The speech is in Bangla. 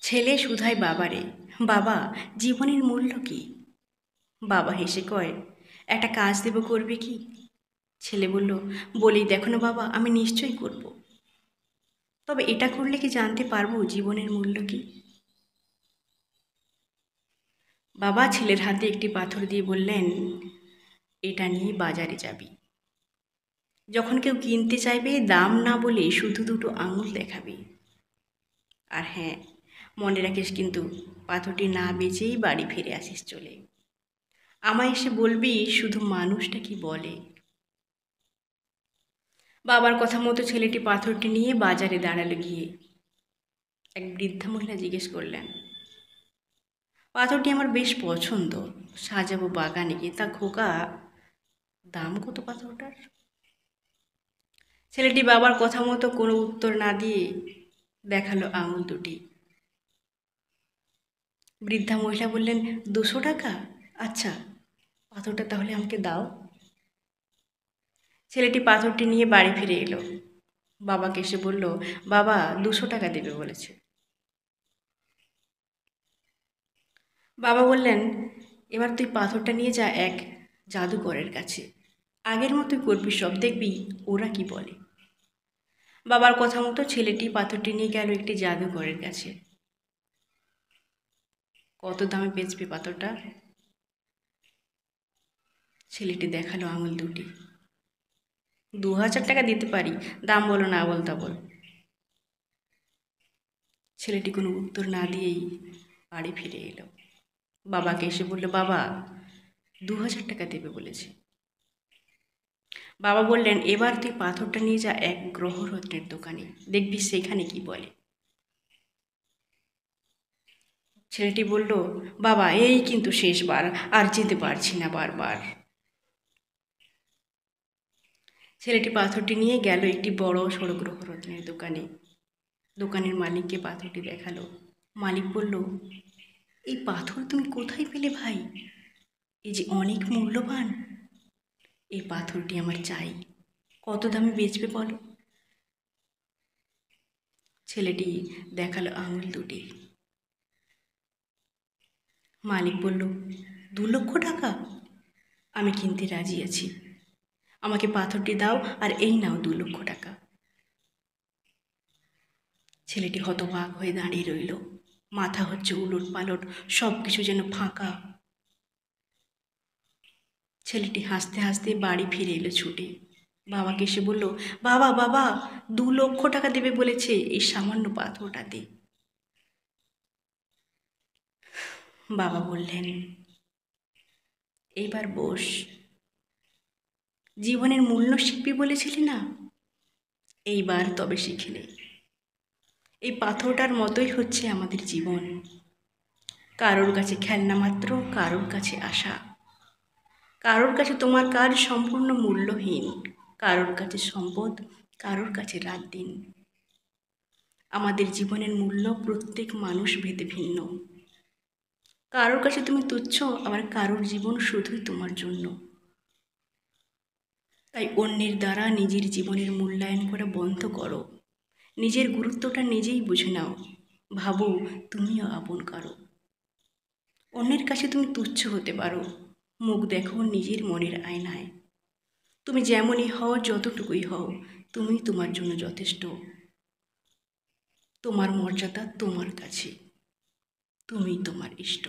ছেলে শুধায় বাবারে, বাবা জীবনের মূল্য কি? বাবা হেসে কয়, একটা কাজ দেব, করবে কি? ছেলে বলল, বলেই দেখো না বাবা, আমি নিশ্চয়ই করব। তবে এটা করলে কি জানতে পারবো জীবনের মূল্য কি? বাবা ছেলের হাতে একটি পাথর দিয়ে বললেন, এটা নিয়ে বাজারে যাবি। যখন কেউ কিনতে চাইবে, দাম না বলে শুধু দুটো আঙুল দেখাবি। আর হ্যাঁ, মনে রাখিস কিন্তু, পাথরটি না বেচেই বাড়ি ফিরে আসিস চলে। আমায় এসে বলবি শুধু মানুষটা কি বলে। বাবার কথা মতো ছেলেটি পাথরটি নিয়ে বাজারে দাঁড়ালো গিয়ে। এক বৃদ্ধা মহিলা জিজ্ঞেস করলেন, পাথরটি আমার বেশ পছন্দ, সাজাবো বাগানে গিয়ে, তা খোকা দাম কত পাথরটার? ছেলেটি বাবার কথা মতো কোনো উত্তর না দিয়ে দেখালো আঙুল দুটি। বৃদ্ধা মহিলা বললেন, 200 টাকা? আচ্ছা, পাথরটা তাহলে আমাকে দাও। ছেলেটি পাথরটি নিয়ে বাড়ি ফিরে এলো। বাবাকে এসে বলল, বাবা 200 টাকা দেবে বলেছে। বাবা বললেন, এবার তুই পাথরটা নিয়ে যা এক জাদুকরের কাছে, আগের মতোই করবি সব, দেখবি ওরা কি বলে। বাবার কথা মতো ছেলেটি পাথরটি নিয়ে গেল একটি জাদুকরের কাছে। কত দামে বেচবে পাথরটা? ছেলেটি দেখালো আঙুল দুটি। 2000 টাকা দিতে পারি, দাম বলো না বল তা বল। ছেলেটি কোনো উত্তর না দিয়েই বাড়ি ফিরে এলো। বাবাকে এসে বলল, বাবা 2000 টাকা দেবে বলেছে। বাবা বললেন, এবার তুই পাথরটা নিয়ে যা এক গ্রহরত্নের দোকানে, দেখবি সেখানে কি বলে। ছেলেটি বলল, বাবা এই কিন্তু শেষবার, আর যেতে পারছি না বারবার। ছেলেটি পাথরটি নিয়ে গেল একটি বড় সড়ো গ্রহরত্নের দোকানে। দোকানের মালিককে পাথরটি দেখালো। মালিক বলল, এই পাথর তুমি কোথায় পেলে ভাই? এই যে অনেক মূল্যবান, এই পাথরটি আমার চাই, কত দামে বেচবে বলো। ছেলেটি দেখালো আঙুল দুটি। মালিক বলল, 2 লক্ষ টাকা? আমি কিনতে রাজি আছি, আমাকে পাথরটি দাও, আর এই নাও 2 লক্ষ টাকা। ছেলেটি হতবাক হয়ে দাঁড়িয়ে রইল। মাথা হচ্ছে উলট পালট, সব কিছু যেন ফাঁকা। ছেলেটি হাসতে হাসতে বাড়ি ফিরে এলো ছুটে। বাবাকে এসে বলল, বাবা বাবা 2 লক্ষ টাকা দেবে বলেছে এই সামান্য পাথরটাতে। বাবা বললেন, এইবার বস, জীবনের মূল্য শিখবি বলেছিলি না, এইবার তবে শিখে নে। এই পাথরটার মতোই হচ্ছে আমাদের জীবন, কারোর কাছে খেলনা মাত্র, কারোর কাছে আশা, কারোর কাছে তোমার কাজ সম্পূর্ণ মূল্যহীন, কারোর কাছে সম্পদ, কারোর কাছে রাত দিন। আমাদের জীবনের মূল্য প্রত্যেক মানুষ ভেদে ভিন্ন। কারোর কাছে তুমি তুচ্ছ, আবার কারোর জীবন শুধুই তোমার জন্য। তাই অন্যের দ্বারা নিজের জীবনের মূল্যায়ন করা বন্ধ করো। নিজের গুরুত্বটা নিজেই বুঝে নাও, ভাবো তুমিও আপন কারো। অন্যের কাছে তুমি তুচ্ছ হতে পারো, মুখ দেখো নিজের মনের আয়নায়। তুমি যেমনই হও, যতটুকুই হও, তুমি তোমার জন্য যথেষ্ট। তোমার মর্যাদা তোমার কাছে, তুমি তোমার ইষ্ট।